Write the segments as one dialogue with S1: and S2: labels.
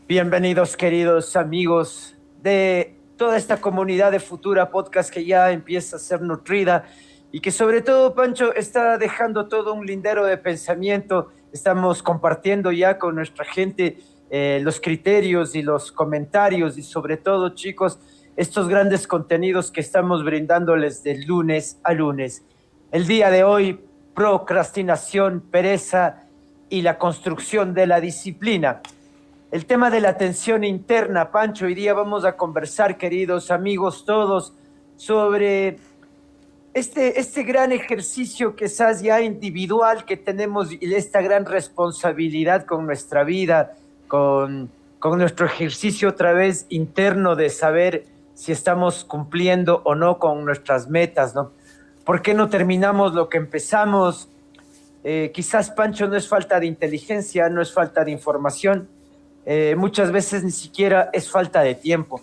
S1: Bienvenidos, queridos amigos de toda esta comunidad de Futura Podcast que ya empieza a ser nutrida y que sobre todo, Pancho, está dejando todo un lindero de pensamiento. Estamos compartiendo ya con nuestra gente los criterios y los comentarios y sobre todo, chicos, estos grandes contenidos que estamos brindándoles de lunes a lunes. El día de hoy, procrastinación, pereza y la construcción de la disciplina. El tema de la atención interna, Pancho, hoy día vamos a conversar, queridos amigos todos, sobre este gran ejercicio quizás ya individual que tenemos y esta gran responsabilidad con nuestra vida, con nuestro ejercicio otra vez interno de saber si estamos cumpliendo o no con nuestras metas, ¿no? ¿Por qué no terminamos lo que empezamos? Quizás, Pancho, no es falta de inteligencia, no es falta de información, muchas veces ni siquiera es falta de tiempo.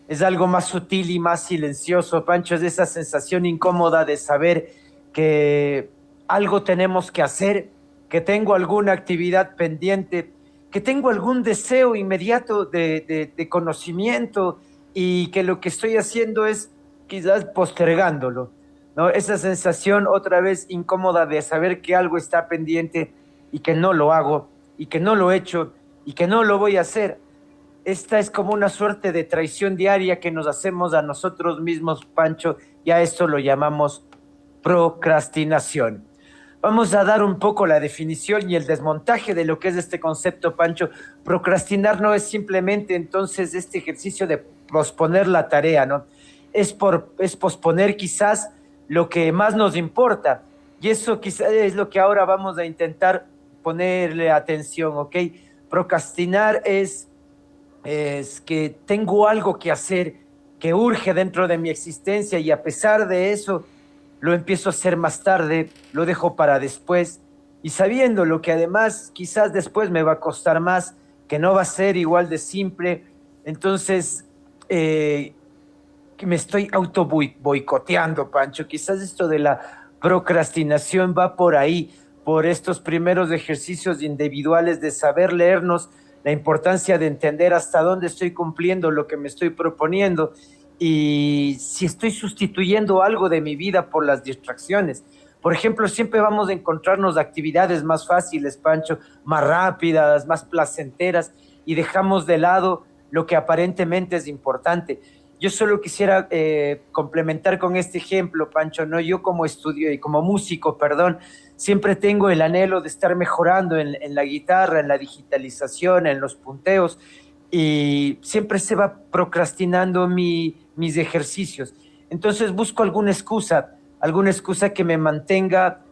S1: Es algo más sutil y más silencioso, Pancho, es esa sensación incómoda de saber que algo tenemos que hacer, que tengo alguna actividad pendiente, que tengo algún deseo inmediato de conocimiento y que lo que estoy haciendo es quizás postergándolo, ¿no? Esa sensación otra vez incómoda de saber que algo está pendiente y que no lo hago y que no lo he hecho y que no lo voy a hacer. Esta es como una suerte de traición diaria que nos hacemos a nosotros mismos, Pancho, y a esto lo llamamos procrastinación. Vamos a dar un poco la definición y el desmontaje de lo que es este concepto, Pancho. Procrastinar no es simplemente entonces este ejercicio de posponer la tarea, ¿no? Es posponer quizás lo que más nos importa. Y eso quizás es lo que ahora vamos a intentar ponerle atención, ¿ok? Procrastinar es que tengo algo que hacer que urge dentro de mi existencia y a pesar de eso lo empiezo a hacer más tarde, lo dejo para después y sabiendo lo que además quizás después me va a costar más, que no va a ser igual de simple, entonces que me estoy auto boicoteando, Pancho. Quizás esto de la procrastinación va por ahí, por estos primeros ejercicios individuales de saber leernos, la importancia de entender hasta dónde estoy cumpliendo lo que me estoy proponiendo y si estoy sustituyendo algo de mi vida por las distracciones. Por ejemplo, siempre vamos a encontrarnos actividades más fáciles, Pancho, más rápidas, más placenteras y dejamos de lado lo que aparentemente es importante. Yo solo quisiera complementar con este ejemplo, Pancho, ¿no? Yo como estudio y como músico, perdón, siempre tengo el anhelo de estar mejorando en la guitarra, en la digitalización, en los punteos, y siempre se va procrastinando mis ejercicios. Entonces busco alguna excusa que me mantenga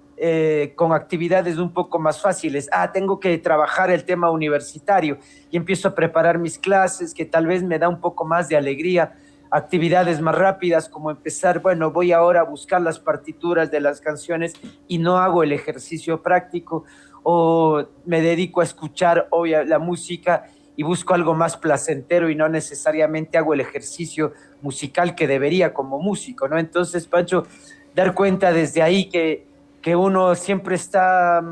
S1: con actividades un poco más fáciles. Tengo que trabajar el tema universitario y empiezo a preparar mis clases, que tal vez me da un poco más de alegría, actividades más rápidas, como empezar, bueno, voy ahora a buscar las partituras de las canciones y no hago el ejercicio práctico, o me dedico a escuchar la música y busco algo más placentero y no necesariamente hago el ejercicio musical que debería como músico, ¿no? Entonces, Pancho, dar cuenta desde ahí que uno siempre está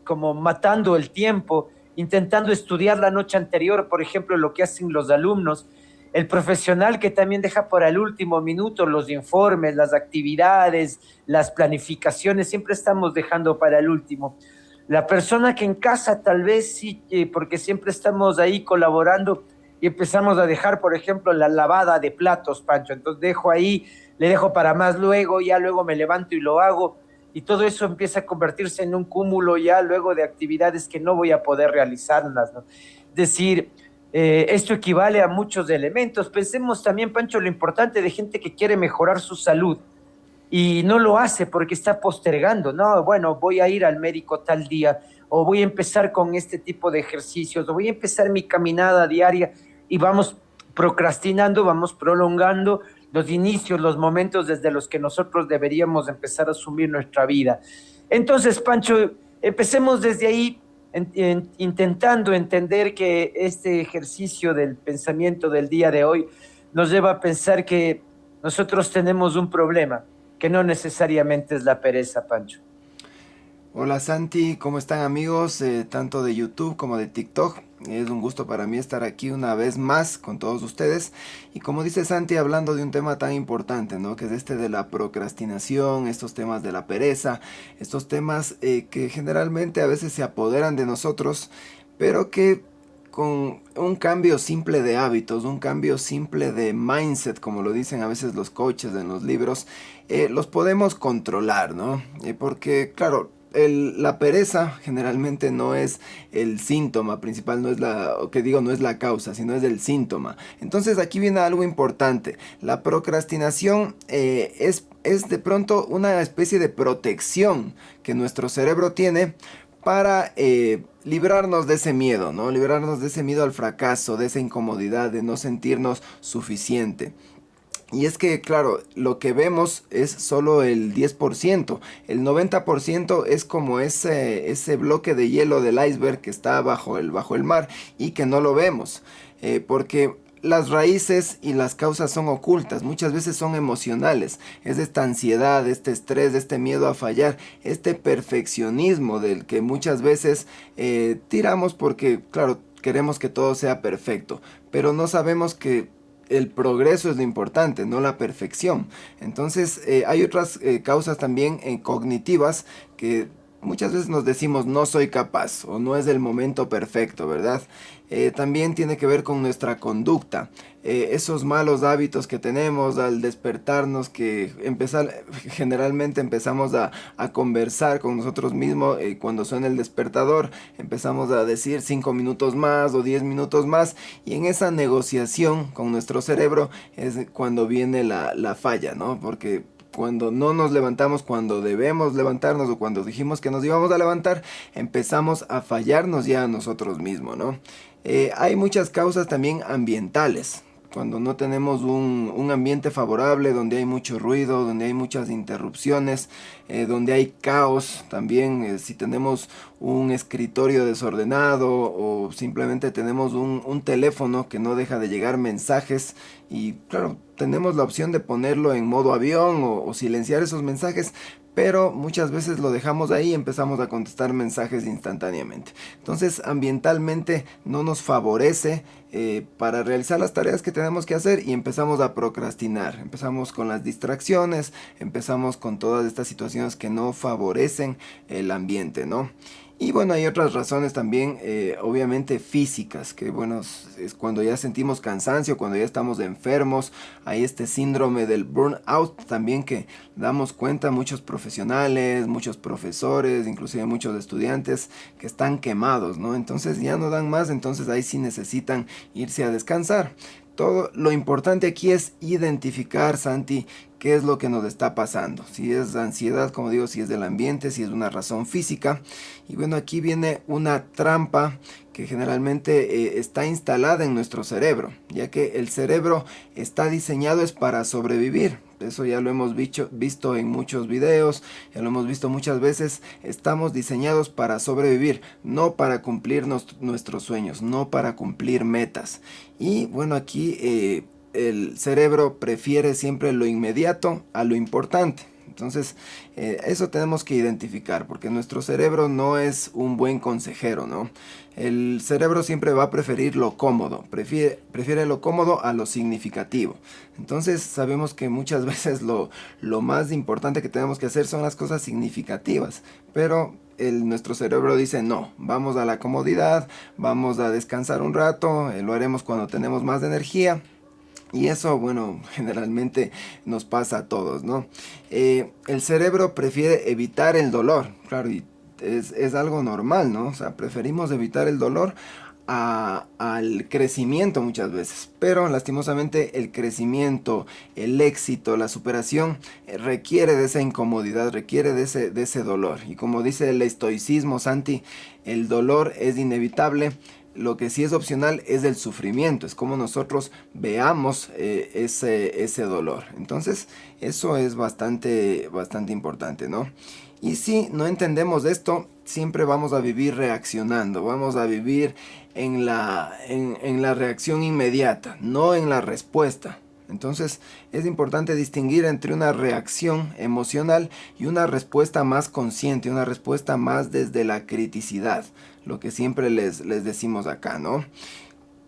S1: como matando el tiempo, intentando estudiar la noche anterior, por ejemplo, lo que hacen los alumnos, el profesional que también deja para el último minuto los informes, las actividades, las planificaciones, siempre estamos dejando para el último. La persona que en casa tal vez sí, porque siempre estamos ahí colaborando y empezamos a dejar, por ejemplo, la lavada de platos, Pancho. Entonces dejo ahí, le dejo para más luego, ya luego me levanto y lo hago. Y todo eso empieza a convertirse en un cúmulo ya luego de actividades que no voy a poder realizarlas, ¿no? Es decir, esto equivale a muchos elementos. Pensemos también, Pancho, lo importante de gente que quiere mejorar su salud y no lo hace porque está postergando. No, bueno, voy a ir al médico tal día o voy a empezar con este tipo de ejercicios o voy a empezar mi caminada diaria y vamos procrastinando, vamos prolongando los inicios, los momentos desde los que nosotros deberíamos empezar a asumir nuestra vida. Entonces, Pancho, empecemos desde ahí intentando entender que este ejercicio del pensamiento del día de hoy nos lleva a pensar que nosotros tenemos un problema, que no necesariamente es la pereza, Pancho.
S2: Hola Santi, ¿cómo están amigos? Tanto de YouTube como de TikTok. Es un gusto para mí estar aquí una vez más con todos ustedes. Y como dice Santi, hablando de un tema tan importante, ¿no? Que es este de la procrastinación, estos temas de la pereza, estos temas que generalmente a veces se apoderan de nosotros, pero que con un cambio simple de hábitos, un cambio simple de mindset, como lo dicen a veces los coaches en los libros, los podemos controlar, ¿no? Porque, claro, la pereza generalmente no es el síntoma principal, no es o que digo, no es la causa, sino es el síntoma. Entonces aquí viene algo importante. La procrastinación es de pronto una especie de protección que nuestro cerebro tiene para librarnos de ese miedo, ¿no? Librarnos de ese miedo al fracaso, de esa incomodidad, de no sentirnos suficiente. Y es que, claro, lo que vemos es solo el 10%. El 90% es como ese bloque de hielo del iceberg que está bajo el mar y que no lo vemos. Porque las raíces y las causas son ocultas, muchas veces son emocionales. Es esta ansiedad, este estrés, este miedo a fallar, este perfeccionismo del que muchas veces tiramos porque, claro, queremos que todo sea perfecto. Pero no sabemos que el progreso es lo importante, no la perfección. Entonces hay otras causas también cognitivas que muchas veces nos decimos no soy capaz o no es el momento perfecto, ¿verdad? También tiene que ver con nuestra conducta. Esos malos hábitos que tenemos al despertarnos, que generalmente empezamos a conversar con nosotros mismos cuando suena el despertador, empezamos a decir 5 minutos más o 10 minutos más y en esa negociación con nuestro cerebro es cuando viene la falla, ¿no? Porque cuando no nos levantamos cuando debemos levantarnos o cuando dijimos que nos íbamos a levantar, empezamos a fallarnos ya a nosotros mismos, ¿no? Hay muchas causas también ambientales. Cuando no tenemos un ambiente favorable, donde hay mucho ruido, donde hay muchas interrupciones, donde hay caos, también si tenemos un escritorio desordenado o simplemente tenemos un teléfono que no deja de llegar mensajes y claro, tenemos la opción de ponerlo en modo avión o silenciar esos mensajes, pero muchas veces lo dejamos ahí y empezamos a contestar mensajes instantáneamente. Entonces, ambientalmente no nos favorece para realizar las tareas que tenemos que hacer y empezamos a procrastinar. Empezamos con las distracciones, empezamos con todas estas situaciones que no favorecen el ambiente, ¿no? Y bueno, hay otras razones también, obviamente físicas, que bueno, es cuando ya sentimos cansancio, cuando ya estamos enfermos, hay este síndrome del burnout también que damos cuenta muchos profesionales, muchos profesores, inclusive muchos estudiantes que están quemados, ¿no? Entonces ya no dan más, entonces ahí sí necesitan irse a descansar. Todo lo importante aquí es identificar, Santi, qué es lo que nos está pasando. Si es ansiedad, como digo, si es del ambiente, si es una razón física. Y bueno, aquí viene una trampa que generalmente está instalada en nuestro cerebro, ya que el cerebro está diseñado es para sobrevivir. Eso ya lo hemos visto en muchos videos, ya lo hemos visto muchas veces. Estamos diseñados para sobrevivir, no para cumplir nuestros sueños, no para cumplir metas. Y bueno, aquí el cerebro prefiere siempre lo inmediato a lo importante. Entonces, eso tenemos que identificar, porque nuestro cerebro no es un buen consejero, ¿no? El cerebro siempre va a preferir lo cómodo, prefiere lo cómodo a lo significativo. Entonces, sabemos que muchas veces lo más importante que tenemos que hacer son las cosas significativas, pero nuestro cerebro dice no, vamos a la comodidad, vamos a descansar un rato, lo haremos cuando tenemos más energía. Y eso, bueno, generalmente nos pasa a todos, ¿no? El cerebro prefiere evitar el dolor, claro, y es algo normal, ¿no? O sea, preferimos evitar el dolor al crecimiento muchas veces. Pero lastimosamente el crecimiento, el éxito, la superación requiere de esa incomodidad, requiere de ese dolor. Y como dice el estoicismo, Santi, el dolor es inevitable. Lo que sí es opcional es el sufrimiento, es como nosotros veamos ese dolor. Entonces, eso es bastante importante, ¿no? Y si no entendemos esto, siempre vamos a vivir reaccionando, vamos a vivir en la reacción inmediata, no en la respuesta. Entonces es importante distinguir entre una reacción emocional y una respuesta más consciente, una respuesta más desde la criticidad, lo que siempre les decimos acá, ¿no?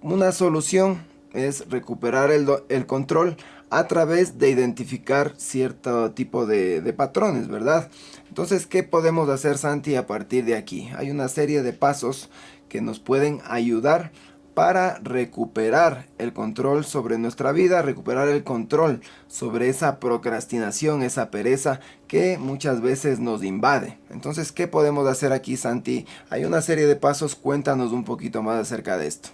S2: Una solución es recuperar el control a través de identificar cierto tipo de patrones, ¿verdad? Entonces, ¿qué podemos hacer, Santi, a partir de aquí? Hay una serie de pasos que nos pueden ayudar para recuperar el control sobre nuestra vida, recuperar el control sobre esa procrastinación, esa pereza que muchas veces nos invade. Entonces, ¿qué podemos hacer aquí, Santi? Hay una serie de pasos, cuéntanos un poquito más acerca de esto.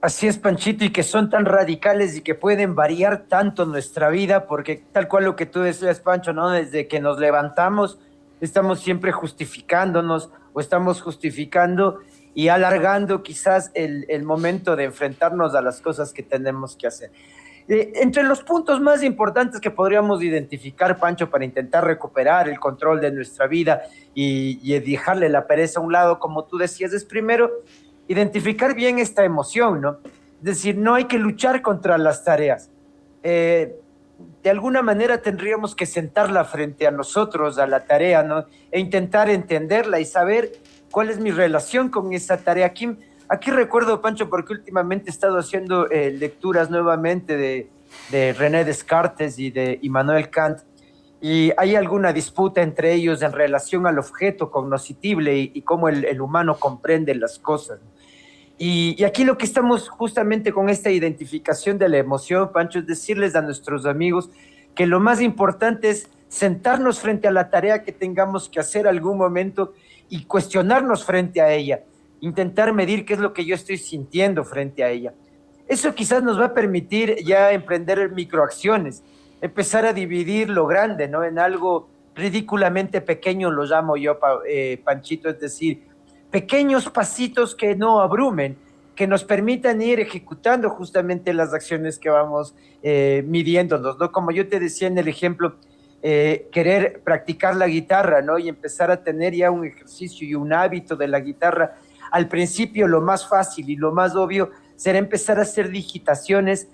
S1: Así es, Panchito, y que son tan radicales y que pueden variar tanto nuestra vida, porque tal cual lo que tú decías, Pancho, ¿no? Desde que nos levantamos, estamos siempre justificándonos o estamos justificando y alargando quizás el momento de enfrentarnos a las cosas que tenemos que hacer. Entre los puntos más importantes que podríamos identificar, Pancho, para intentar recuperar el control de nuestra vida y dejarle la pereza a un lado, como tú decías, es primero identificar bien esta emoción, ¿no? Es decir, no hay que luchar contra las tareas. Eh, de alguna manera tendríamos que sentarla frente a nosotros, a la tarea, ¿no? E intentar entenderla y saber cuál es mi relación con esa tarea. Aquí recuerdo, Pancho, porque últimamente he estado haciendo lecturas nuevamente de René Descartes y de Immanuel Kant, y hay alguna disputa entre ellos en relación al objeto cognoscitible y cómo el humano comprende las cosas. Y aquí lo que estamos justamente con esta identificación de la emoción, Pancho, es decirles a nuestros amigos que lo más importante es sentarnos frente a la tarea que tengamos que hacer algún momento y cuestionarnos frente a ella, intentar medir qué es lo que yo estoy sintiendo frente a ella. Eso quizás nos va a permitir ya emprender microacciones, empezar a dividir lo grande, ¿no? En algo ridículamente pequeño, lo llamo yo, Panchito, es decir, pequeños pasitos que no abrumen, que nos permitan ir ejecutando justamente las acciones que vamos midiéndonos, ¿no? Como yo te decía en el ejemplo, querer practicar la guitarra, ¿no? Y empezar a tener ya un ejercicio y un hábito de la guitarra. Al principio lo más fácil y lo más obvio será empezar a hacer digitaciones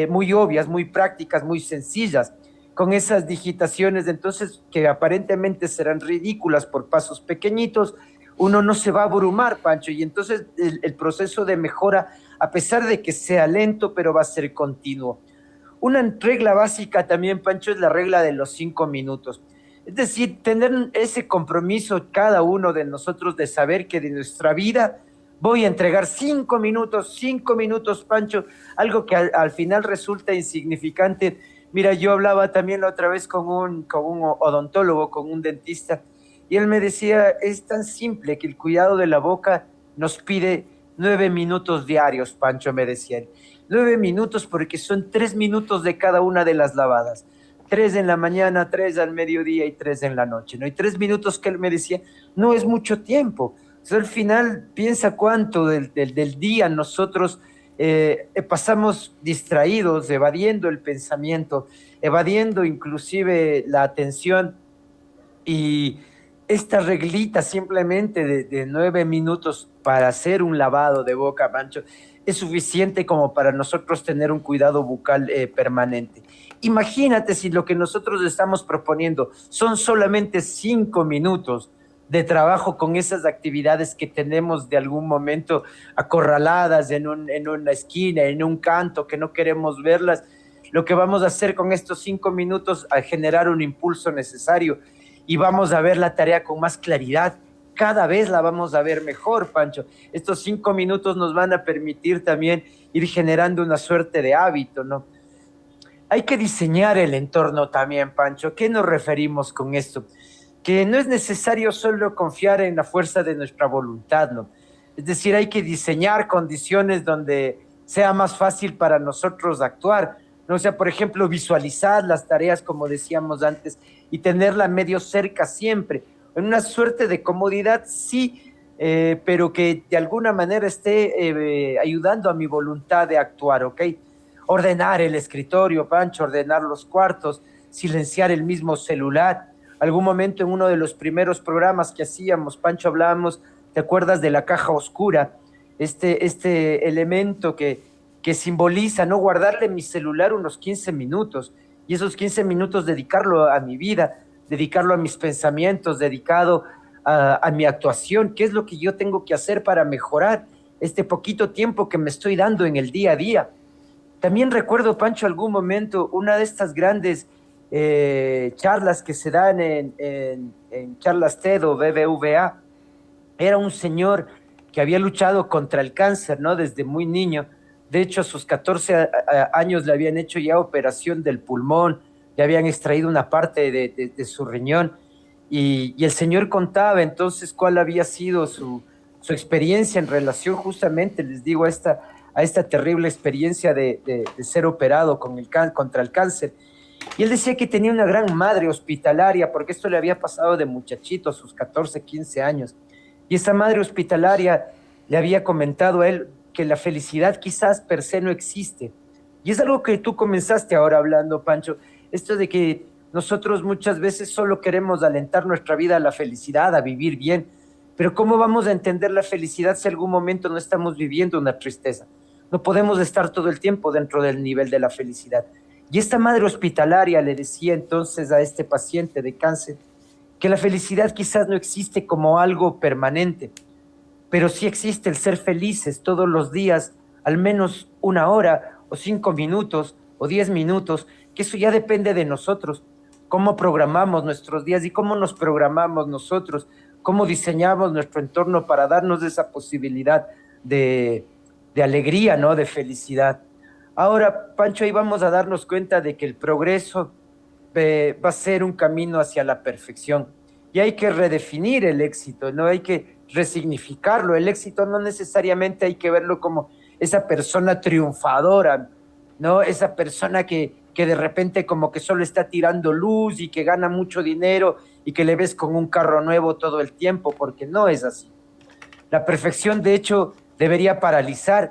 S1: muy obvias, muy prácticas, muy sencillas. Con esas digitaciones, entonces, que aparentemente serán ridículas por pasos pequeñitos, uno no se va a abrumar, Pancho, y entonces el proceso de mejora, a pesar de que sea lento, pero va a ser continuo. Una regla básica también, Pancho, es la regla de los 5 minutos. Es decir, tener ese compromiso cada uno de nosotros de saber que de nuestra vida voy a entregar 5 minutos, Pancho, algo que al final resulta insignificante. Mira, yo hablaba también la otra vez con un odontólogo, con un dentista, y él me decía, es tan simple que el cuidado de la boca nos pide 9 minutos diarios, Pancho, me decía él. 9 minutos porque son 3 minutos de cada una de las lavadas. 3 en la mañana, 3 al mediodía y 3 en la noche, ¿no? Y 3 minutos que él me decía, no es mucho tiempo. O sea, al final, piensa cuánto del día nosotros pasamos distraídos, evadiendo el pensamiento, evadiendo inclusive la atención, y esta reglita simplemente de 9 minutos para hacer un lavado de boca, Pancho, es suficiente como para nosotros tener un cuidado bucal permanente. Imagínate si lo que nosotros estamos proponiendo son solamente 5 minutos de trabajo con esas actividades que tenemos de algún momento acorraladas en una esquina, en un canto, que no queremos verlas. Lo que vamos a hacer con estos 5 minutos a generar un impulso necesario y vamos a ver la tarea con más claridad. Cada vez la vamos a ver mejor, Pancho. Estos 5 minutos nos van a permitir también ir generando una suerte de hábito, ¿no? Hay que diseñar el entorno también, Pancho. ¿Qué nos referimos con esto? Que no es necesario solo confiar en la fuerza de nuestra voluntad, ¿no? Es decir, hay que diseñar condiciones donde sea más fácil para nosotros actuar, ¿no? O sea, por ejemplo, visualizar las tareas, como decíamos antes, y tenerla medio cerca siempre, en una suerte de comodidad, sí, pero que de alguna manera esté ayudando a mi voluntad de actuar, ¿ok? Ordenar el escritorio, Pancho, ordenar los cuartos, silenciar el mismo celular. Algún momento en uno de los primeros programas que hacíamos, Pancho, hablábamos, ¿te acuerdas de la caja oscura? Este elemento que simboliza no guardarle mi celular unos 15 minutos y esos 15 minutos dedicarlo a mi vida, dedicarlo a mis pensamientos, dedicado a mi actuación, qué es lo que yo tengo que hacer para mejorar este poquito tiempo que me estoy dando en el día a día. También recuerdo, Pancho, algún momento, una de estas grandes charlas que se dan en charlas TED o BBVA. Era un señor que había luchado contra el cáncer, ¿no? Desde muy niño. De hecho, a sus 14 años le habían hecho ya operación del pulmón, le habían extraído una parte de su riñón. Y el señor contaba entonces cuál había sido su experiencia en relación justamente, les digo, a esta terrible experiencia de ser operado contra el cáncer. Y él decía que tenía una gran madre hospitalaria, porque esto le había pasado de muchachito a sus 14, 15 años. Y esa madre hospitalaria le había comentado a él que la felicidad quizás per se no existe. Y es algo que tú comenzaste ahora hablando, Pancho, esto de que nosotros muchas veces solo queremos alentar nuestra vida a la felicidad, a vivir bien, pero ¿cómo vamos a entender la felicidad si algún momento no estamos viviendo una tristeza? No podemos estar todo el tiempo dentro del nivel de la felicidad. Y esta madre hospitalaria le decía entonces a este paciente de cáncer que la felicidad quizás no existe como algo permanente, pero sí existe el ser felices todos los días, al menos una hora o 5 minutos o 10 minutos, que eso ya depende de nosotros, cómo programamos nuestros días y cómo nos programamos nosotros, cómo diseñamos nuestro entorno para darnos esa posibilidad de alegría, ¿no? De felicidad. Ahora, Pancho, ahí vamos a darnos cuenta de que el progreso va a ser un camino hacia la perfección y hay que redefinir el éxito, ¿no? Hay que resignificarlo. El éxito no necesariamente hay que verlo como esa persona triunfadora, ¿no? Esa persona que de repente como que solo está tirando luz y que gana mucho dinero y que le ves con un carro nuevo todo el tiempo, porque no es así. La perfección, de hecho, debería paralizar,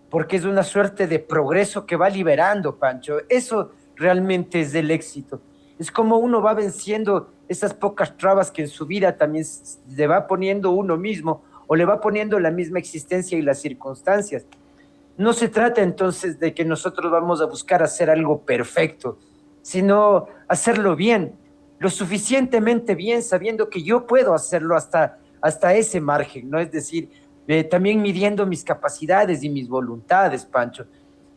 S1: porque es una suerte de progreso que va liberando, Pancho. Eso realmente es el éxito. Es como uno va venciendo esas pocas trabas que en su vida también le va poniendo uno mismo o le va poniendo la misma existencia y las circunstancias. No se trata entonces de que nosotros vamos a buscar hacer algo perfecto, sino hacerlo bien, lo suficientemente bien, sabiendo que yo puedo hacerlo hasta ese margen, ¿no? Es decir, también midiendo mis capacidades y mis voluntades, Pancho.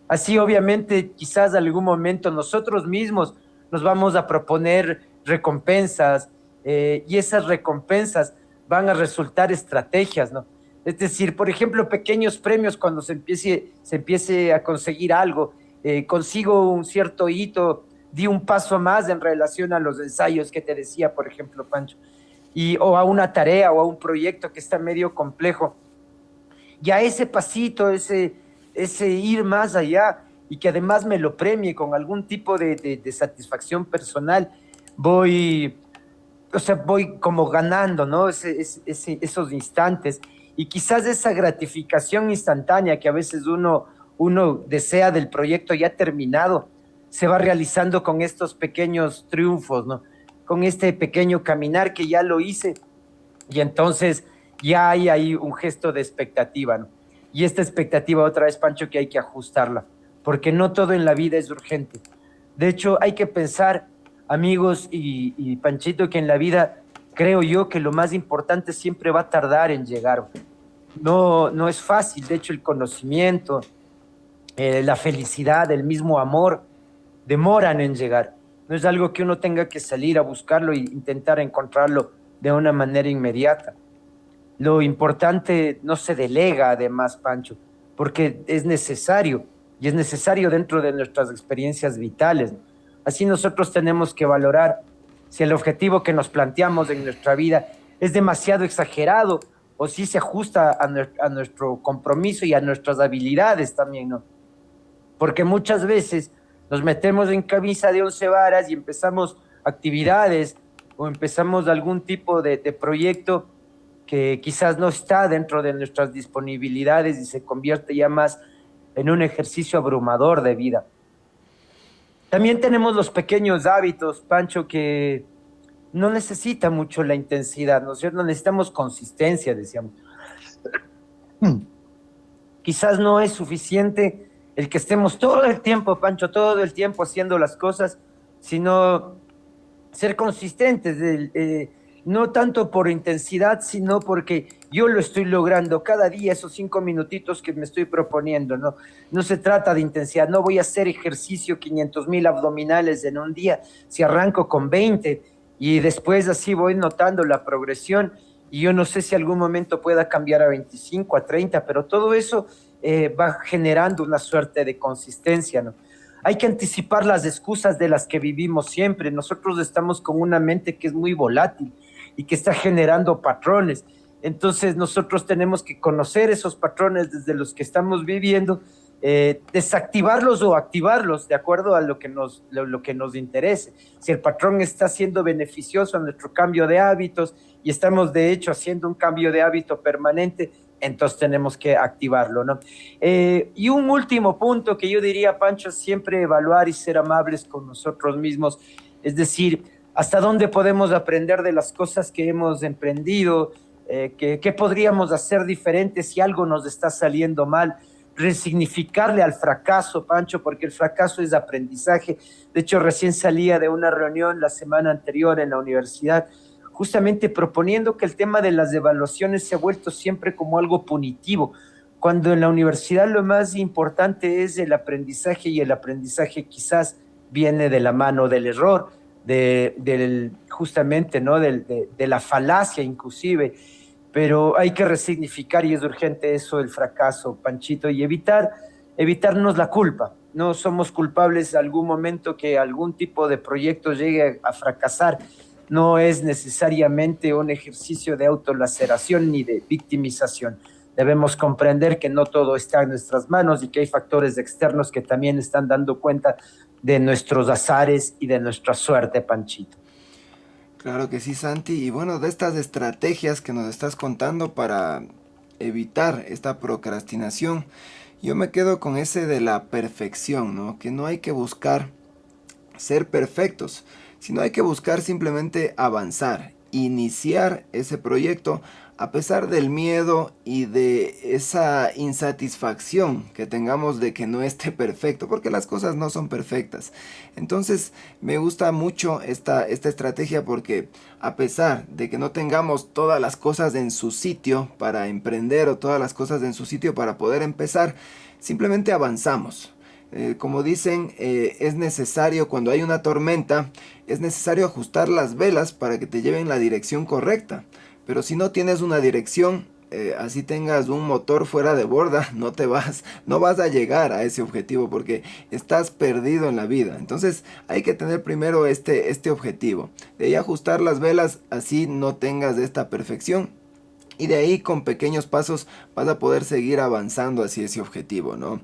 S1: Así, obviamente, quizás algún momento nosotros mismos nos vamos a proponer recompensas y esas recompensas van a resultar estrategias, ¿no? Es decir, por ejemplo, pequeños premios cuando se empiece a conseguir algo, consigo un cierto hito, di un paso más en relación a los ensayos que te decía, por ejemplo, Pancho, o a una tarea o a un proyecto que está medio complejo. Ya ese pasito, ese ir más allá y que además me lo premie con algún tipo de satisfacción personal, voy, o sea, voy como ganando, ¿no? Esos instantes. Y quizás esa gratificación instantánea que a veces uno desea del proyecto ya terminado, se va realizando con estos pequeños triunfos, ¿no? Con este pequeño caminar que ya lo hice y entonces ya hay ahí un gesto de expectativa, ¿no? Y esta expectativa otra vez, Pancho, que hay que ajustarla, porque no todo en la vida es urgente. De hecho, hay que pensar, amigos y Panchito, que en la vida creo yo que lo más importante siempre va a tardar en llegar. No, no es fácil, de hecho el conocimiento, la felicidad, el mismo amor, demoran en llegar. No es algo que uno tenga que salir a buscarlo e intentar encontrarlo de una manera inmediata. Lo importante no se delega además, Pancho, porque es necesario y es necesario dentro de nuestras experiencias vitales. Así nosotros tenemos que valorar si el objetivo que nos planteamos en nuestra vida es demasiado exagerado o si se ajusta a nuestro compromiso y a nuestras habilidades también, ¿no? Porque muchas veces nos metemos en camisa de 11 varas y empezamos actividades o empezamos algún tipo de proyecto que quizás no está dentro de nuestras disponibilidades y se convierte ya más en un ejercicio abrumador de vida. También tenemos los pequeños hábitos, Pancho, que no necesita mucho la intensidad, ¿no es cierto? Necesitamos consistencia, decíamos. Quizás no es suficiente el que estemos todo el tiempo, Pancho, todo el tiempo haciendo las cosas, sino ser consistentes, no tanto por intensidad, sino porque yo lo estoy logrando cada día, esos 5 minutitos que me estoy proponiendo, ¿no? No se trata de intensidad, no voy a hacer ejercicio 500,000 abdominales en un día, si arranco con 20 y después así voy notando la progresión y yo no sé si algún momento pueda cambiar a 25, a 30, pero todo eso va generando una suerte de consistencia, ¿no? Hay que anticipar las excusas de las que vivimos siempre. Nosotros estamos con una mente que es muy volátil y que está generando patrones. Entonces nosotros tenemos que conocer esos patrones desde los que estamos viviendo, desactivarlos o activarlos de acuerdo a lo que nos interese. Si el patrón está siendo beneficioso a nuestro cambio de hábitos y estamos de hecho haciendo un cambio de hábito permanente, entonces tenemos que activarlo, ¿no? Y un último punto que yo diría, Pancho, es siempre evaluar y ser amables con nosotros mismos, es decir, hasta dónde podemos aprender de las cosas que hemos emprendido, qué podríamos hacer diferente si algo nos está saliendo mal, resignificarle al fracaso, Pancho, porque el fracaso es aprendizaje. De hecho, recién salía de una reunión la semana anterior en la universidad, justamente proponiendo que el tema de las evaluaciones se ha vuelto siempre como algo punitivo, cuando en la universidad lo más importante es el aprendizaje y el aprendizaje quizás viene de la mano del error, justamente, ¿no? De la falacia inclusive, pero hay que resignificar y es urgente eso del fracaso, Panchito, y evitarnos la culpa. No somos culpables en algún momento que algún tipo de proyecto llegue a fracasar. No es necesariamente un ejercicio de autolaceración ni de victimización. Debemos comprender que no todo está en nuestras manos y que hay factores externos que también están dando cuenta de nuestros azares y de nuestra suerte, Panchito.
S2: Claro que sí, Santi. Y bueno, de estas estrategias que nos estás contando para evitar esta procrastinación, yo me quedo con ese de la perfección, ¿no? Que no hay que buscar ser perfectos, sino hay que buscar simplemente avanzar, iniciar ese proyecto a pesar del miedo y de esa insatisfacción que tengamos de que no esté perfecto, porque las cosas no son perfectas. Entonces me gusta mucho esta estrategia porque a pesar de que no tengamos todas las cosas en su sitio para emprender o todas las cosas en su sitio para poder empezar, simplemente avanzamos. Como dicen, es necesario cuando hay una tormenta, es necesario ajustar las velas para que te lleven la dirección correcta. Pero si no tienes una dirección, así tengas un motor fuera de borda, no vas a llegar a ese objetivo porque estás perdido en la vida. Entonces hay que tener primero este objetivo. De ahí ajustar las velas, así no tengas esta perfección. Y de ahí con pequeños pasos vas a poder seguir avanzando hacia ese objetivo, ¿no?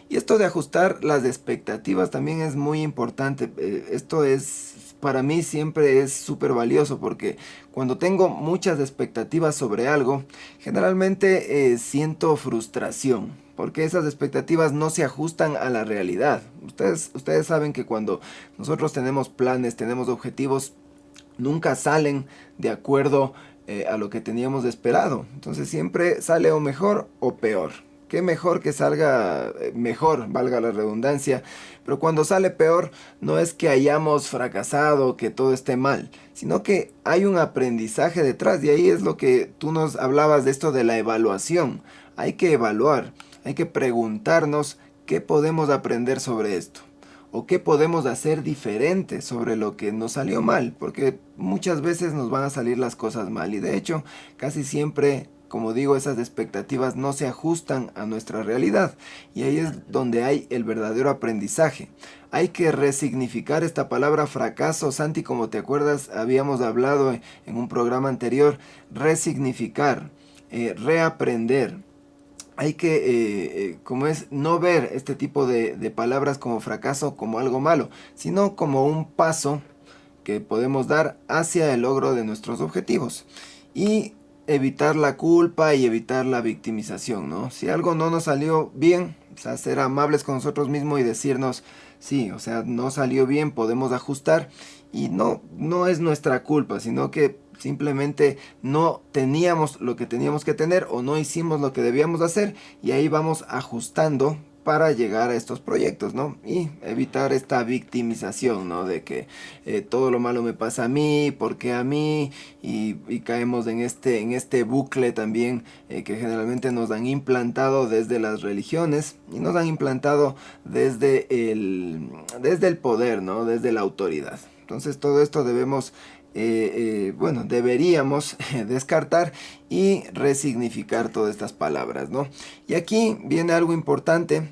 S2: Y esto de ajustar las expectativas también es muy importante. Esto es, para mí siempre es súper valioso porque cuando tengo muchas expectativas sobre algo, generalmente siento frustración. Porque esas expectativas no se ajustan a la realidad. Ustedes saben que cuando nosotros tenemos planes, tenemos objetivos, nunca salen de acuerdo a lo que teníamos esperado. Entonces siempre sale o mejor o peor. Qué mejor que salga mejor, valga la redundancia. Pero cuando sale peor, no es que hayamos fracasado, que todo esté mal, sino que hay un aprendizaje detrás. Y ahí es lo que tú nos hablabas de esto de la evaluación. Hay que evaluar, hay que preguntarnos qué podemos aprender sobre esto. O qué podemos hacer diferente sobre lo que nos salió mal. Porque muchas veces nos van a salir las cosas mal. Y de hecho, casi siempre, como digo, esas expectativas no se ajustan a nuestra realidad. Y ahí es donde hay el verdadero aprendizaje. Hay que resignificar esta palabra fracaso. Santi, como te acuerdas, habíamos hablado en un programa anterior. Resignificar, reaprender. Hay que, como es, no ver este tipo de palabras como fracaso como algo malo, sino como un paso que podemos dar hacia el logro de nuestros objetivos. Y evitar la culpa y evitar la victimización, ¿no? Si algo no nos salió bien, o sea, ser amables con nosotros mismos y decirnos, sí, o sea, no salió bien, podemos ajustar. Y no es nuestra culpa, sino que simplemente no teníamos lo que teníamos que tener o no hicimos lo que debíamos hacer y ahí vamos ajustando para llegar a estos proyectos, ¿no? Y evitar esta victimización, ¿no? De que todo lo malo me pasa a mí, ¿por qué a mí? Y caemos en este bucle también que generalmente nos han implantado desde las religiones y nos han implantado desde el poder, ¿no? Desde la autoridad. Entonces todo esto deberíamos descartar y resignificar todas estas palabras, ¿no? Y aquí viene algo importante,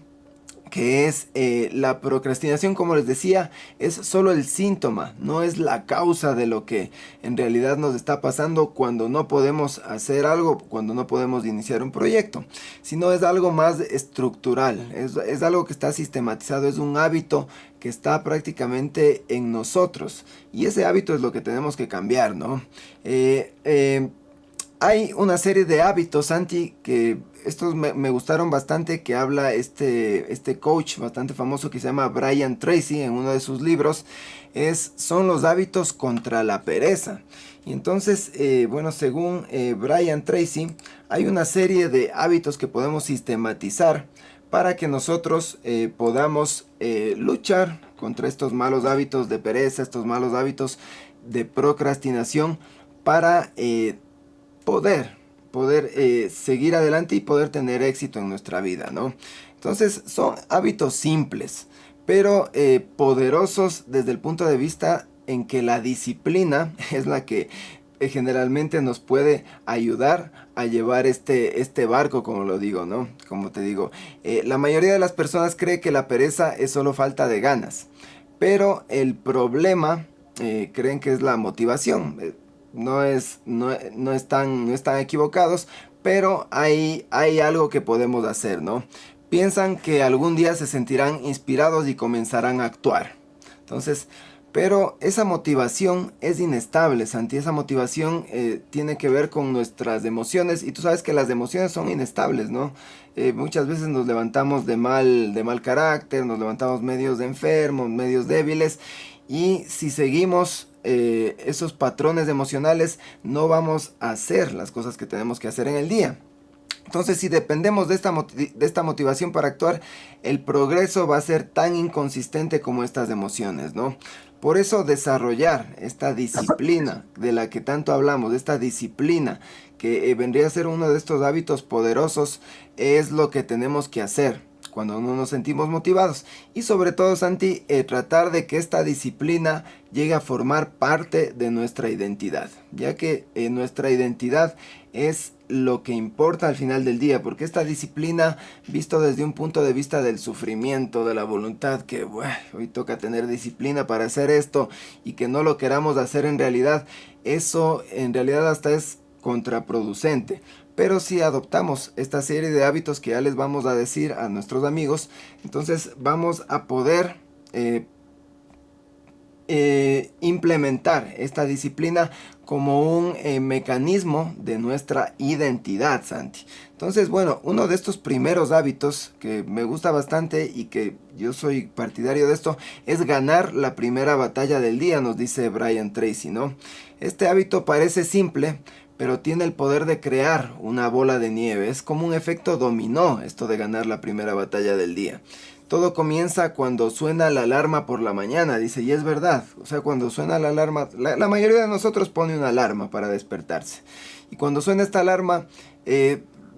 S2: que es la procrastinación. Como les decía, es solo el síntoma, no es la causa de lo que en realidad nos está pasando cuando no podemos hacer algo, cuando no podemos iniciar un proyecto, sino es algo más estructural, es algo que está sistematizado, es un hábito que está prácticamente en nosotros, y ese hábito es lo que tenemos que cambiar, ¿no? Hay una serie de hábitos, Santi, que estos me gustaron bastante, que habla este coach bastante famoso que se llama Brian Tracy en uno de sus libros. Son los hábitos contra la pereza. Y entonces, según Brian Tracy, hay una serie de hábitos que podemos sistematizar para que nosotros podamos luchar contra estos malos hábitos de pereza, estos malos hábitos de procrastinación, para poder seguir adelante y poder tener éxito en nuestra vida, ¿no? Entonces son hábitos simples, pero poderosos desde el punto de vista en que la disciplina es la que generalmente nos puede ayudar a llevar este barco, como lo digo, ¿no? Como te digo, la mayoría de las personas cree que la pereza es solo falta de ganas, pero el problema creen que es la motivación. No están equivocados, pero hay algo que podemos hacer, ¿no? Piensan que algún día se sentirán inspirados y comenzarán a actuar. Entonces, pero esa motivación es inestable, Santi. Esa motivación tiene que ver con nuestras emociones, y tú sabes que las emociones son inestables, ¿no? Muchas veces nos levantamos de mal carácter, nos levantamos medios enfermos, medios débiles, y si seguimos esos patrones emocionales, no vamos a hacer las cosas que tenemos que hacer en el día. Entonces, si dependemos de esta motivación para actuar, el progreso va a ser tan inconsistente como estas emociones, ¿no? Por eso desarrollar esta disciplina de la que tanto hablamos, esta disciplina que vendría a ser uno de estos hábitos poderosos, es lo que tenemos que hacer cuando no nos sentimos motivados. Y sobre todo, Santi, tratar de que esta disciplina llegue a formar parte de nuestra identidad, ya que nuestra identidad es lo que importa al final del día, porque esta disciplina, visto desde un punto de vista del sufrimiento, de la voluntad, que hoy toca tener disciplina para hacer esto, y que no lo queramos hacer en realidad, eso en realidad hasta es contraproducente. Pero si adoptamos esta serie de hábitos que ya les vamos a decir a nuestros amigos, entonces vamos a poder implementar esta disciplina como un mecanismo de nuestra identidad, Santi. Entonces, bueno, uno de estos primeros hábitos que me gusta bastante y que yo soy partidario de esto es ganar la primera batalla del día, nos dice Brian Tracy, ¿no? Este hábito parece simple, pero tiene el poder de crear una bola de nieve. Es como un efecto dominó esto de ganar la primera batalla del día. Todo comienza cuando suena la alarma por la mañana, dice, y es verdad. O sea, cuando suena la alarma, la mayoría de nosotros pone una alarma para despertarse. Y cuando suena esta alarma,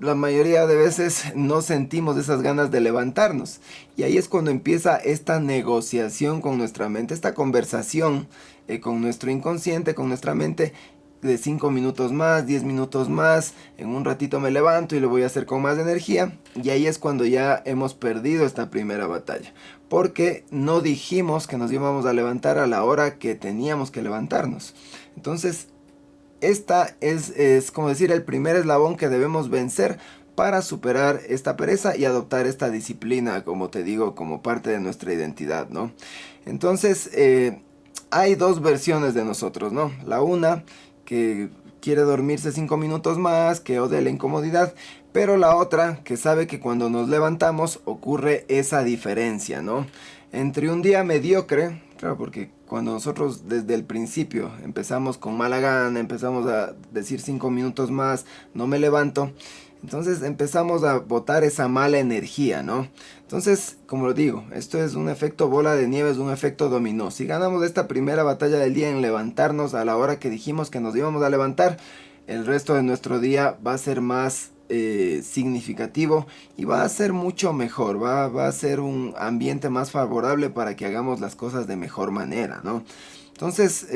S2: la mayoría de veces no sentimos esas ganas de levantarnos. Y ahí es cuando empieza esta negociación con nuestra mente, esta conversación con nuestro inconsciente, con nuestra mente, de 5 minutos más, 10 minutos más, en un ratito me levanto y lo voy a hacer con más energía. Y ahí es cuando ya hemos perdido esta primera batalla, porque no dijimos que nos íbamos a levantar a la hora que teníamos que levantarnos. Entonces, esta es como decir el primer eslabón que debemos vencer para superar esta pereza y adoptar esta disciplina, como te digo, como parte de nuestra identidad, ¿no? Entonces, hay dos versiones de nosotros, ¿no? La una que quiere dormirse 5 minutos más, que odia la incomodidad, pero la otra que sabe que cuando nos levantamos ocurre esa diferencia, ¿no? Entre un día mediocre, claro, porque cuando nosotros desde el principio empezamos con mala gana, empezamos a decir 5 minutos más, no me levanto, entonces empezamos a botar esa mala energía, ¿no? Entonces, como lo digo, esto es un efecto bola de nieve, es un efecto dominó. Si ganamos esta primera batalla del día en levantarnos a la hora que dijimos que nos íbamos a levantar, el resto de nuestro día va a ser más significativo y va a ser mucho mejor, va a ser un ambiente más favorable para que hagamos las cosas de mejor manera, ¿no? Entonces,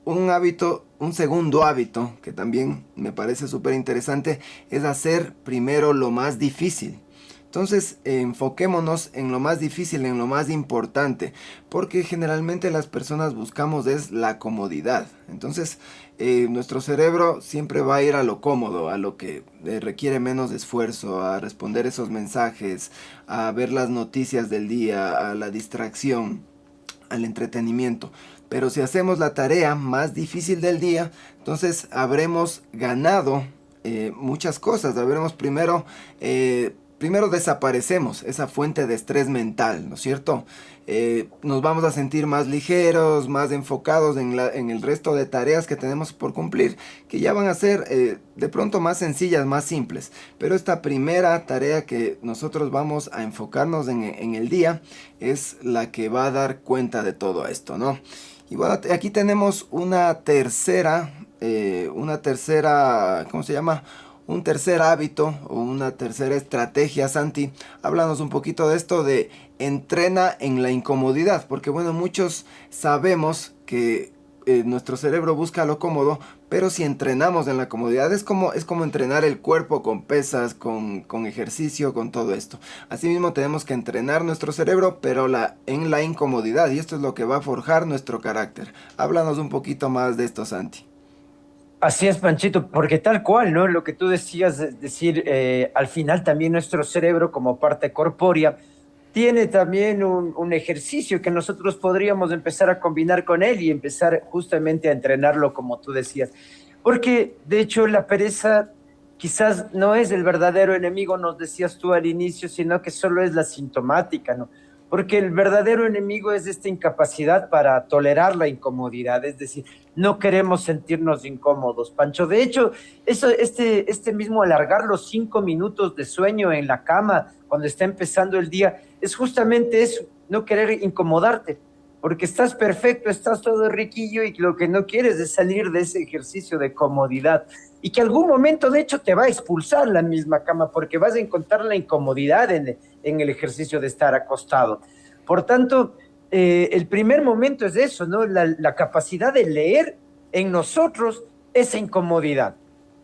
S2: un segundo hábito que también me parece súper interesante es hacer primero lo más difícil. Entonces, enfoquémonos en lo más difícil, en lo más importante, porque generalmente las personas buscamos es la comodidad. Entonces, nuestro cerebro siempre va a ir a lo cómodo, a lo que requiere menos esfuerzo, a responder esos mensajes, a ver las noticias del día, a la distracción, al entretenimiento. Pero si hacemos la tarea más difícil del día, entonces habremos ganado muchas cosas. Habremos primero desaparecemos esa fuente de estrés mental, ¿no es cierto? Nos vamos a sentir más ligeros, más enfocados en el resto de tareas que tenemos por cumplir, que ya van a ser de pronto más sencillas, más simples. Pero esta primera tarea que nosotros vamos a enfocarnos en el día es la que va a dar cuenta de todo esto, ¿no? Y bueno, aquí tenemos una tercera, ¿cómo se llama? Un tercer hábito o una tercera estrategia, Santi. Háblanos un poquito de esto de entrena en la incomodidad, porque bueno, muchos sabemos que nuestro cerebro busca lo cómodo, pero si entrenamos en la comodidad es como entrenar el cuerpo con pesas, con ejercicio, con todo esto. Asimismo tenemos que entrenar nuestro cerebro, pero en la incomodidad, y esto es lo que va a forjar nuestro carácter. Háblanos un poquito más de esto, Santi.
S1: Así es, Panchito, porque tal cual, ¿no? Lo que tú decías, es decir, al final también nuestro cerebro como parte corpórea tiene también un ejercicio que nosotros podríamos empezar a combinar con él y empezar justamente a entrenarlo como tú decías. Porque de hecho la pereza quizás no es el verdadero enemigo, nos decías tú al inicio, sino que solo es la sintomática, ¿no? Porque el verdadero enemigo es esta incapacidad para tolerar la incomodidad, es decir, no queremos sentirnos incómodos, Pancho. De hecho, este mismo alargar los 5 minutos de sueño en la cama cuando está empezando el día, es justamente eso, no querer incomodarte, porque estás perfecto, estás todo riquillo y lo que no quieres es salir de ese ejercicio de comodidad y que algún momento de hecho te va a expulsar la misma cama porque vas a encontrar la incomodidad en el ejercicio de estar acostado. Por tanto, el primer momento es eso, ¿no? La capacidad de leer en nosotros esa incomodidad.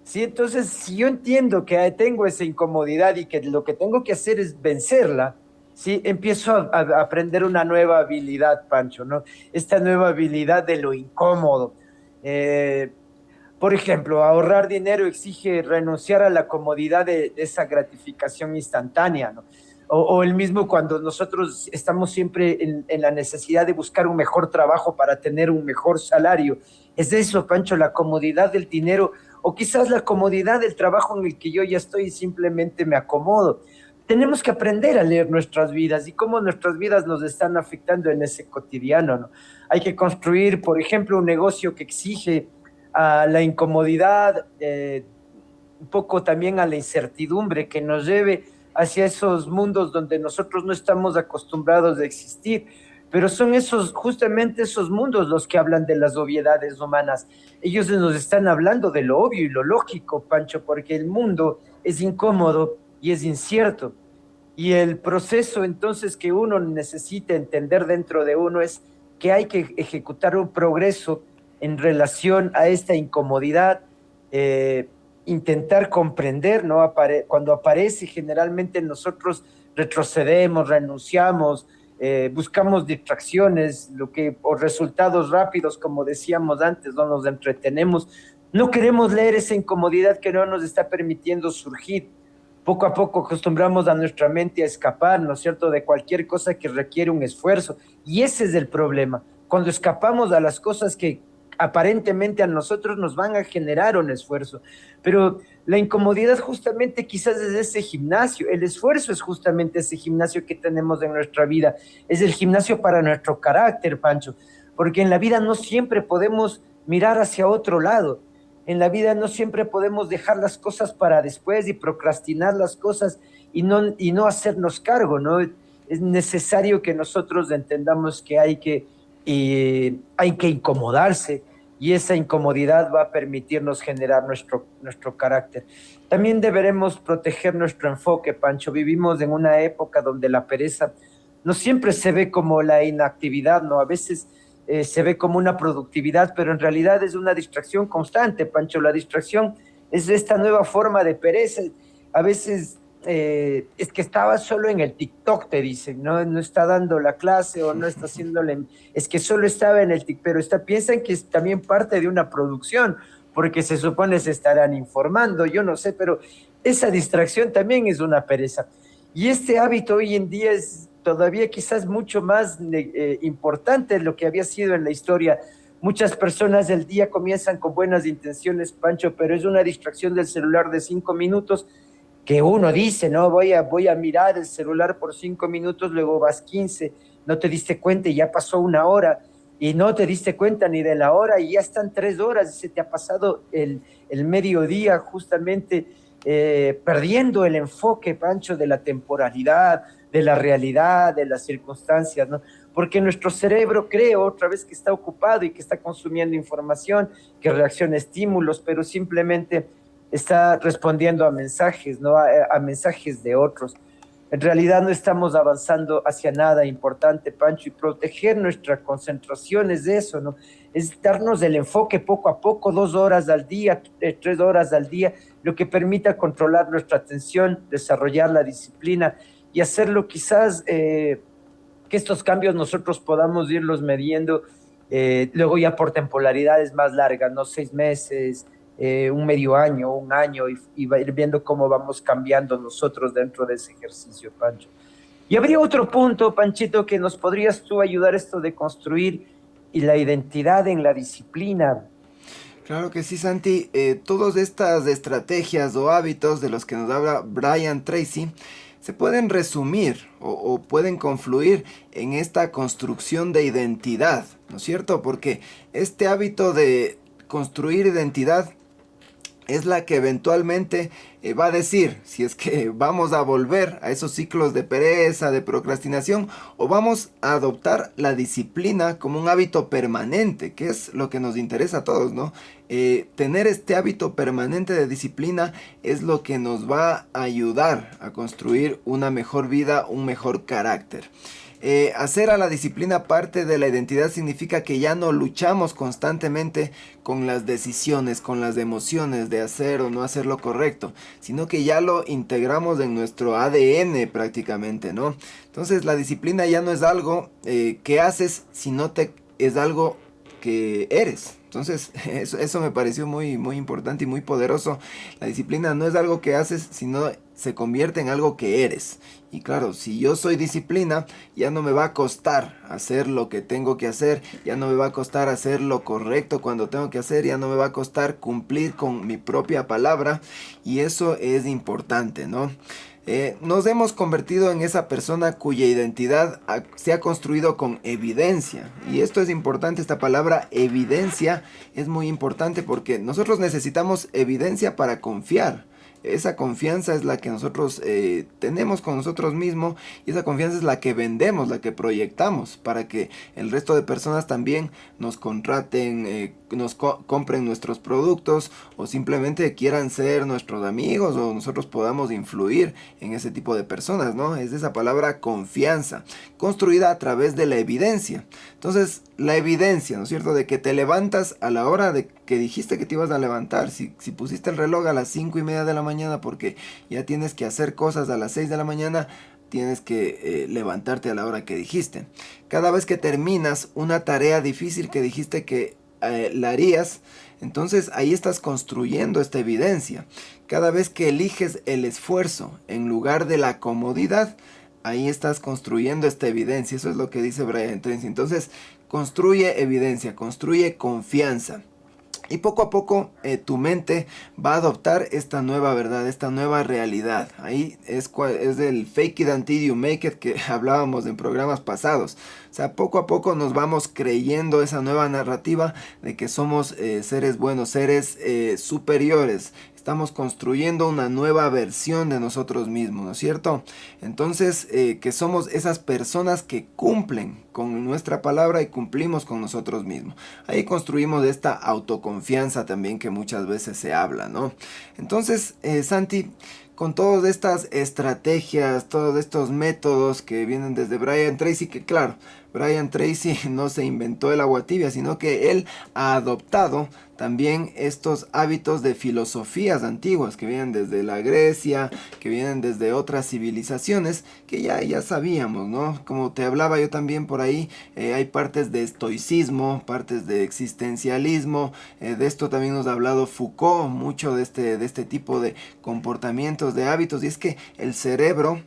S1: ¿Sí? Entonces, si yo entiendo que tengo esa incomodidad y que lo que tengo que hacer es vencerla, ¿sí? Empiezo a aprender una nueva habilidad, Pancho, ¿no? Esta nueva habilidad de lo incómodo. Eh, por ejemplo, ahorrar dinero exige renunciar a la comodidad de esa gratificación instantánea, ¿no? O el mismo cuando nosotros estamos siempre en la necesidad de buscar un mejor trabajo para tener un mejor salario. Es eso, Pancho, la comodidad del dinero o quizás la comodidad del trabajo en el que yo ya estoy y simplemente me acomodo. Tenemos que aprender a leer nuestras vidas y cómo nuestras vidas nos están afectando en ese cotidiano, ¿no? Hay que construir, por ejemplo, un negocio que exige a la incomodidad, un poco también a la incertidumbre que nos lleve hacia esos mundos donde nosotros no estamos acostumbrados a existir. Pero son justamente esos mundos los que hablan de las obviedades humanas. Ellos nos están hablando de lo obvio y lo lógico, Pancho, porque el mundo es incómodo y es incierto. Y el proceso entonces que uno necesita entender dentro de uno es que hay que ejecutar un progreso en relación a esta incomodidad, eh, intentar comprender, ¿no? Cuando aparece, generalmente nosotros retrocedemos, renunciamos, buscamos distracciones, o resultados rápidos, como decíamos antes, no nos entretenemos. No queremos leer esa incomodidad que no nos está permitiendo surgir. Poco a poco acostumbramos a nuestra mente a escapar, ¿no es cierto?, de cualquier cosa que requiere un esfuerzo. Y ese es el problema. Cuando escapamos a las cosas que aparentemente a nosotros nos van a generar un esfuerzo. Pero la incomodidad justamente quizás es ese gimnasio. El esfuerzo es justamente ese gimnasio que tenemos en nuestra vida. Es el gimnasio para nuestro carácter, Pancho. Porque en la vida no siempre podemos mirar hacia otro lado. En la vida no siempre podemos dejar las cosas para después y procrastinar las cosas y no hacernos cargo, ¿no? Es necesario que nosotros entendamos que hay que incomodarse y esa incomodidad va a permitirnos generar nuestro carácter. También deberemos proteger nuestro enfoque, Pancho. Vivimos en una época donde la pereza no siempre se ve como la inactividad, ¿no? A veces se ve como una productividad, pero en realidad es una distracción constante, Pancho. La distracción es esta nueva forma de pereza. A veces es que estaba solo en el TikTok, te dicen, ¿no? No está dando la clase o no está haciéndole, es que solo estaba en el TikTok, pero piensan que es también parte de una producción, porque se supone se estarán informando, yo no sé, pero esa distracción también es una pereza. Y este hábito hoy en día es todavía quizás mucho más importante de lo que había sido en la historia. Muchas personas del día comienzan con buenas intenciones, Pancho, pero es una distracción del celular de 5 minutos que uno dice, no, voy a mirar el celular por 5 minutos, luego vas 15, no te diste cuenta y ya pasó una hora, y no te diste cuenta ni de la hora y ya están 3 horas y se te ha pasado el mediodía justamente perdiendo el enfoque, Pancho, de la temporalidad, de la realidad, de las circunstancias, ¿no? Porque nuestro cerebro cree otra vez que está ocupado y que está consumiendo información, que reacciona a estímulos, pero simplemente está respondiendo a mensajes, ¿no? A mensajes de otros. En realidad no estamos avanzando hacia nada importante, Pancho, y proteger nuestra concentración es eso, ¿no? Es darnos el enfoque poco a poco, 2 horas al día, 3 horas al día, lo que permita controlar nuestra atención, desarrollar la disciplina y hacerlo quizás que estos cambios nosotros podamos irlos midiendo luego ya por temporalidades más largas, ¿no? 6 meses, un medio año, un año, y va a ir viendo cómo vamos cambiando nosotros dentro de ese ejercicio, Pancho. Y habría otro punto, Panchito, que nos podrías tú ayudar esto de construir y la identidad en la disciplina.
S2: Claro que sí, Santi. Todas estas estrategias o hábitos de los que nos habla Brian Tracy se pueden resumir o pueden confluir en esta construcción de identidad, ¿no es cierto? Porque este hábito de construir identidad es la que eventualmente va a decir si es que vamos a volver a esos ciclos de pereza, de procrastinación, o vamos a adoptar la disciplina como un hábito permanente, que es lo que nos interesa a todos, ¿no? Tener este hábito permanente de disciplina es lo que nos va a ayudar a construir una mejor vida, un mejor carácter. Hacer a la disciplina parte de la identidad significa que ya no luchamos constantemente con las decisiones, con las emociones de hacer o no hacer lo correcto, sino que ya lo integramos en nuestro ADN prácticamente, ¿no? Entonces la disciplina ya no es algo que haces, sino es algo que eres. Entonces eso me pareció muy importante y muy poderoso. La disciplina no es algo que haces, sino se convierte en algo que eres. Y claro, si yo soy disciplina, ya no me va a costar hacer lo que tengo que hacer, ya no me va a costar hacer lo correcto cuando tengo que hacer, ya no me va a costar cumplir con mi propia palabra, y eso es importante, ¿no? Nos hemos convertido en esa persona cuya identidad se ha construido con evidencia. Y esto es importante, esta palabra evidencia es muy importante porque nosotros necesitamos evidencia para confiar. Esa confianza es la que nosotros tenemos con nosotros mismos, y esa confianza es la que vendemos, la que proyectamos para que el resto de personas también nos contraten, nos compren nuestros productos, o simplemente quieran ser nuestros amigos, o nosotros podamos influir en ese tipo de personas, ¿no? Es esa palabra confianza, construida a través de la evidencia. Entonces, la evidencia, ¿no es cierto?, de que te levantas a la hora de que dijiste que te ibas a levantar. Si pusiste el reloj a las 5:30 de la mañana porque ya tienes que hacer cosas a las 6 de la mañana, tienes que levantarte a la hora que dijiste. Cada vez que terminas una tarea difícil que dijiste que la harías, entonces ahí estás construyendo esta evidencia. Cada vez que eliges el esfuerzo en lugar de la comodidad, ahí estás construyendo esta evidencia. Eso es lo que dice Brian Tracy. Entonces, construye evidencia, construye confianza. Y poco a poco tu mente va a adoptar esta nueva verdad, esta nueva realidad. Ahí es el fake it until you make it que hablábamos en programas pasados. O sea, poco a poco nos vamos creyendo esa nueva narrativa de que somos seres buenos, seres superiores. estamos construyendo una nueva versión de nosotros mismos, ¿no es cierto? Entonces, que somos esas personas que cumplen con nuestra palabra y cumplimos con nosotros mismos. Ahí construimos esta autoconfianza también que muchas veces se habla, ¿no? Entonces, Santi, con todas estas estrategias, todos estos métodos que vienen desde Brian Tracy, que claro, Brian Tracy no se inventó el agua tibia, sino que él ha adoptado también estos hábitos de filosofías antiguas que vienen desde la Grecia, que vienen desde otras civilizaciones, que ya sabíamos, ¿no? Como te hablaba yo también por ahí, hay partes de estoicismo, partes de existencialismo, de esto también nos ha hablado Foucault, mucho de este tipo de comportamientos, de hábitos, y es que el cerebro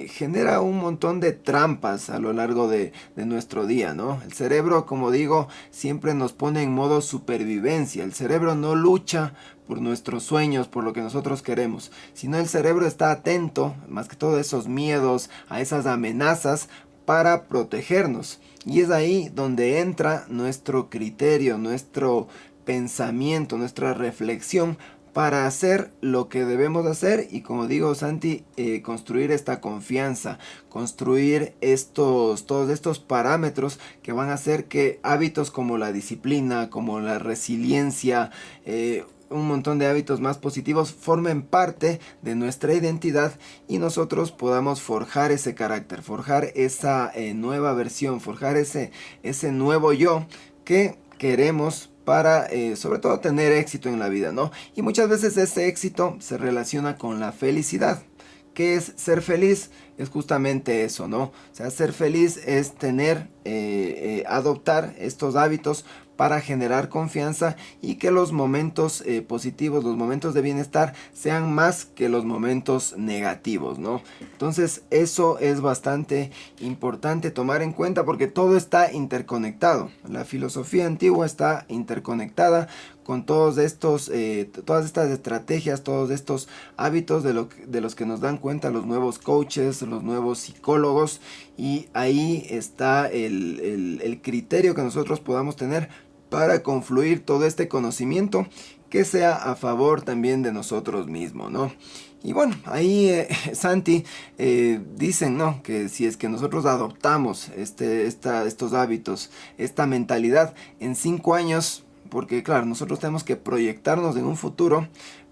S2: genera un montón de trampas a lo largo de nuestro día, ¿no? El cerebro, como digo, siempre nos pone en modo supervivencia. El cerebro no lucha por nuestros sueños, por lo que nosotros queremos, sino el cerebro está atento, más que todo a esos miedos, a esas amenazas, para protegernos. Y es ahí donde entra nuestro criterio, nuestro pensamiento, nuestra reflexión, para hacer lo que debemos hacer y, como digo, Santi, construir esta confianza, construir todos estos parámetros que van a hacer que hábitos como la disciplina, como la resiliencia, un montón de hábitos más positivos formen parte de nuestra identidad y nosotros podamos forjar ese carácter, forjar esa nueva versión, forjar ese nuevo yo que queremos para sobre todo tener éxito en la vida, ¿no? Y muchas veces ese éxito se relaciona con la felicidad. ¿Qué es ser feliz? Es justamente eso, ¿no? O sea, ser feliz es adoptar estos hábitos para generar confianza y que los momentos positivos, los momentos de bienestar sean más que los momentos negativos, ¿no? Entonces eso es bastante importante tomar en cuenta porque todo está interconectado. La filosofía antigua está interconectada con todas estas estrategias, todos estos hábitos de los que nos dan cuenta los nuevos coaches, los nuevos psicólogos, y ahí está el criterio que nosotros podamos tener para confluir todo este conocimiento que sea a favor también de nosotros mismos, ¿no? Y bueno, ahí Santi, dicen, ¿no? Que si es que nosotros adoptamos estos hábitos, esta mentalidad en 5 años, porque claro, nosotros tenemos que proyectarnos en un futuro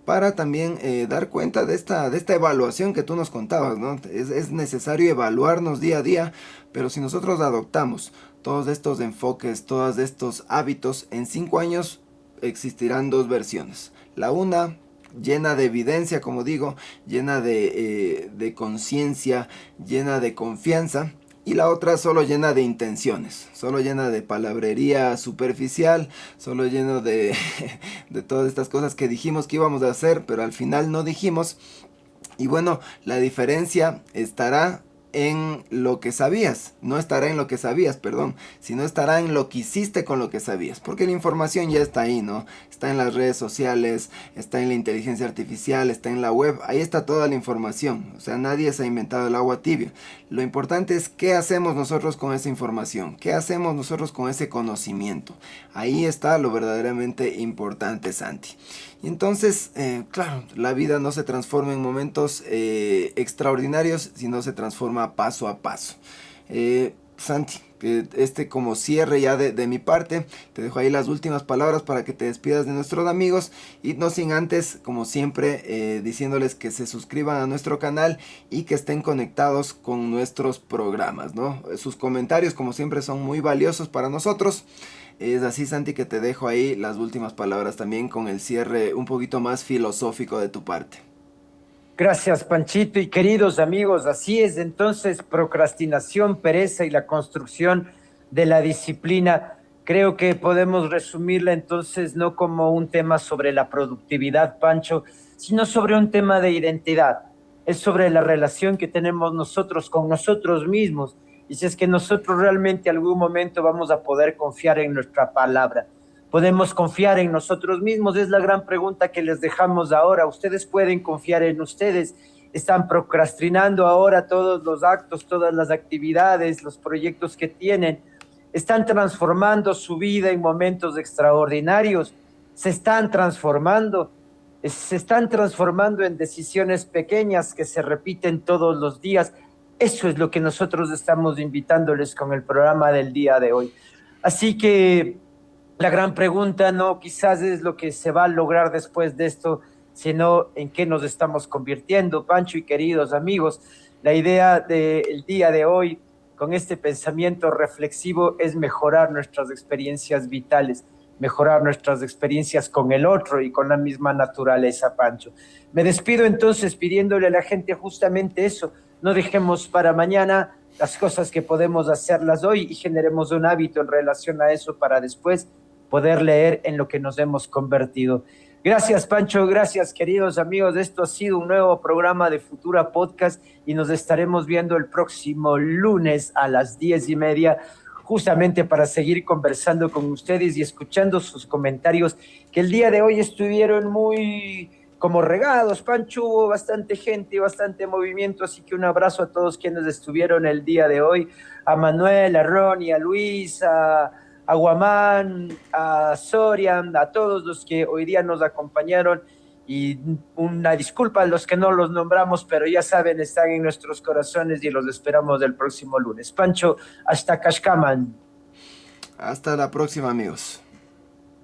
S2: para también dar cuenta de esta evaluación que tú nos contabas, ¿no? Es necesario evaluarnos día a día, pero si nosotros adoptamos todos estos enfoques, todos estos hábitos, en 5 años existirán 2 versiones. La una llena de evidencia, como digo, llena de conciencia, llena de confianza, y la otra solo llena de intenciones, solo llena de palabrería superficial, solo lleno de todas estas cosas que dijimos que íbamos a hacer, pero al final no dijimos. Y bueno, la diferencia estará en lo que sabías, no estará en lo que sabías, perdón, sino estará en lo que hiciste con lo que sabías, porque la información ya está ahí, ¿no? Está en las redes sociales, está en la inteligencia artificial, está en la web, ahí está toda la información, o sea, nadie se ha inventado el agua tibia. Lo importante es qué hacemos nosotros con esa información, qué hacemos nosotros con ese conocimiento. Ahí está lo verdaderamente importante, Santi. Y entonces, claro, la vida no se transforma en momentos extraordinarios, sino se transforma paso a paso. Santi, que como cierre ya de mi parte, te dejo ahí las últimas palabras para que te despidas de nuestros amigos, y no sin antes, como siempre, diciéndoles que se suscriban a nuestro canal y que estén conectados con nuestros programas, ¿no? Sus comentarios, como siempre, son muy valiosos para nosotros. Es así, Santi, que te dejo ahí las últimas palabras también con el cierre un poquito más filosófico de tu parte.
S1: Gracias, Panchito, y queridos amigos, así es entonces procrastinación, pereza y la construcción de la disciplina. Creo que podemos resumirla entonces no como un tema sobre la productividad, Pancho, sino sobre un tema de identidad. Es sobre la relación que tenemos nosotros con nosotros mismos, y si es que nosotros realmente algún momento vamos a poder confiar en nuestra palabra. ¿Podemos confiar en nosotros mismos? Es la gran pregunta que les dejamos ahora. Ustedes pueden confiar en ustedes. Están procrastinando ahora todos los actos, todas las actividades, los proyectos que tienen. Están transformando su vida en momentos extraordinarios. Se están transformando. se están transformando en decisiones pequeñas que se repiten todos los días. Eso es lo que nosotros estamos invitándoles con el programa del día de hoy. Así que la gran pregunta no quizás es lo que se va a lograr después de esto, sino en qué nos estamos convirtiendo, Pancho y queridos amigos. La idea del día de hoy con este pensamiento reflexivo es mejorar nuestras experiencias vitales, mejorar nuestras experiencias con el otro y con la misma naturaleza, Pancho. Me despido entonces pidiéndole a la gente justamente eso, no dejemos para mañana las cosas que podemos hacerlas hoy y generemos un hábito en relación a eso para después poder leer en lo que nos hemos convertido. Gracias, Pancho. Gracias, queridos amigos. Esto ha sido un nuevo programa de Futura Podcast y nos estaremos viendo el próximo lunes a las 10:30, justamente para seguir conversando con ustedes y escuchando sus comentarios, que el día de hoy estuvieron muy como regados. Pancho, hubo bastante gente, bastante movimiento, así que un abrazo a todos quienes estuvieron el día de hoy, a Manuel, a Ronnie, a Luis, a Guamán, a Sorian, a todos los que hoy día nos acompañaron, y una disculpa a los que no los nombramos, pero ya saben, están en nuestros corazones y los esperamos el próximo lunes. Pancho, hasta Kashkaman.
S2: Hasta la próxima, amigos.